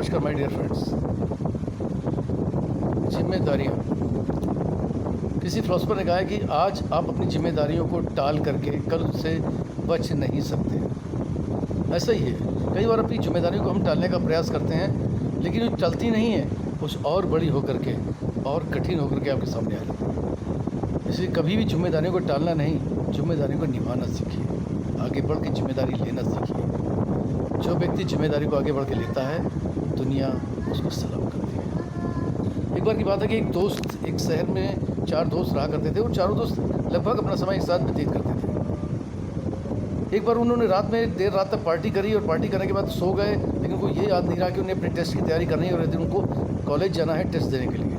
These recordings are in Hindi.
नमस्कार माय डियर फ्रेंड्स। जिम्मेदारियाँ। किसी फिलोसफर ने कहा है कि आज आप अपनी जिम्मेदारियों को टाल करके कल उससे बच नहीं सकते। ऐसा ही है, कई बार अपनी जिम्मेदारियों को हम टालने का प्रयास करते हैं, लेकिन वो चलती नहीं है, कुछ और बड़ी होकर के और कठिन होकर के आपके सामने आ जाती है। इसलिए कभी भी जिम्मेदारियों को टालना नहीं, जिम्मेदारियों को निभाना सीखिए, आगे बढ़ के जिम्मेदारी लेना सीखिए। जो व्यक्ति जिम्मेदारी को आगे बढ़ के लेता है, दुनिया उसको सलाम करती है। एक बार की बात है कि एक दोस्त, एक शहर में 4 दोस्त रहा करते थे और चारों दोस्त लगभग अपना समय एक साथ व्यतीत करते थे। एक बार उन्होंने रात में देर रात तक पार्टी करी और पार्टी करने के बाद सो गए, लेकिन उनको ये याद नहीं रहा कि उन्हें अपने टेस्ट की तैयारी करनी है और अगले दिन उनको कॉलेज जाना है टेस्ट देने के लिए।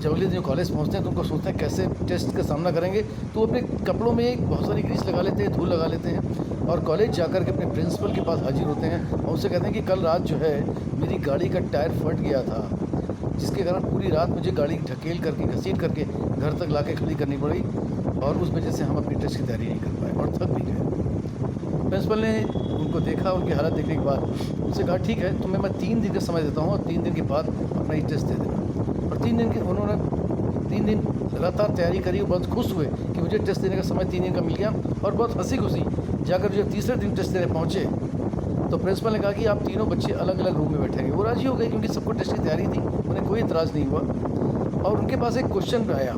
जब अगले दिन कॉलेज पहुँचते हैं तो उनको सोचते हैं कैसे टेस्ट का सामना करेंगे, तो अपने कपड़ों में बहुत सारी ग्रीस लगा लेते हैं, धूल लगा लेते हैं और कॉलेज जाकर के अपने प्रिंसिपल के पास हाजिर होते हैं और उनसे कहते हैं कि कल रात जो है मेरी गाड़ी का टायर फट गया था, जिसके कारण पूरी रात मुझे गाड़ी ढकेल करके घसीट करके घर तक लाके खड़ी करनी पड़ी और उस वजह से हम अपनी टेस्ट की तैयारी नहीं कर पाए और थक भी गए। प्रिंसिपल ने उनको देखा, उनकी हालत देखने के बाद उनसे कहा ठीक है, तुम्हें मैं 3 दिन का समय देता हूँ और 3 दिन के बाद अपना ये टेस्ट दे देना। और 3 दिन के उन्होंने 3 दिन लगातार तैयारी करी और बहुत खुश हुए कि मुझे टेस्ट देने का समय 3 दिन का मिल गया और बहुत हंसी खुशी जाकर जब तीसरे दिन टेस्ट देने पहुँचे तो प्रिंसिपल ने कहा कि आप तीनों बच्चे अलग अलग रूम में बैठेंगे। वो राजी हो गए क्योंकि सबको टेस्ट की तैयारी थी, उन्हें कोई इतराज़ नहीं हुआ। और उनके पास एक क्वेश्चन आया,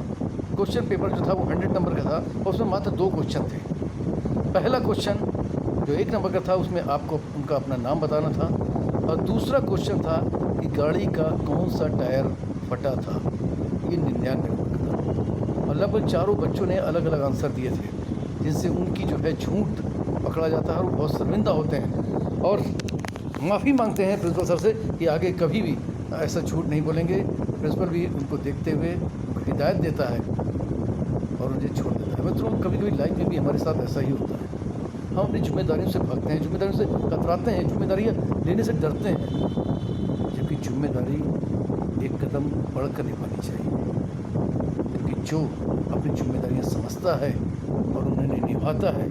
क्वेश्चन पेपर जो था वो 100 नंबर का था और उसमें मात्र 2 क्वेश्चन थे। पहला क्वेश्चन जो 1 नंबर का था उसमें आपको उनका अपना नाम बताना था और दूसरा क्वेश्चन था कि गाड़ी का कौन सा टायर फटा था, ये 99 नंबर का था। और लगभग चारों बच्चों ने अलग अलग आंसर दिए थे, जिनसे उनकी जो है झूठ पकड़ा जाता है और वो बहुत शर्मिंदा होते हैं और माफ़ी मांगते हैं प्रिंसिपल सर से कि आगे कभी भी ऐसा झूठ नहीं बोलेंगे। प्रिंसिपल भी उनको देखते हुए उनको हिदायत देता है और उन्हें छोड़ देता है। मित्रों, कभी कभी लाइफ में भी हमारे साथ ऐसा ही होता है। हम अपनी जिम्मेदारियों से भागते हैं, जिम्मेदारियों से कतराते हैं, जिम्मेदारियाँ लेने से डरते हैं, जबकि जिम्मेदारी एक कदम बढ़कर निभानी चाहिए, क्योंकि जो अपनी जिम्मेदारियाँ समझता है और उन्हें निभाता है,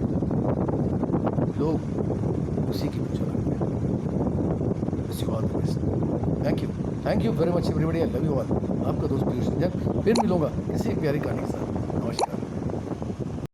लोग उसी की पूजा करते हैं। Thank you very much everybody, I love you all. आपका दोस्त पीयूष रंजन, फिर मिलूंगा किसी एक प्यारी कहानी के साथ। नमस्कार।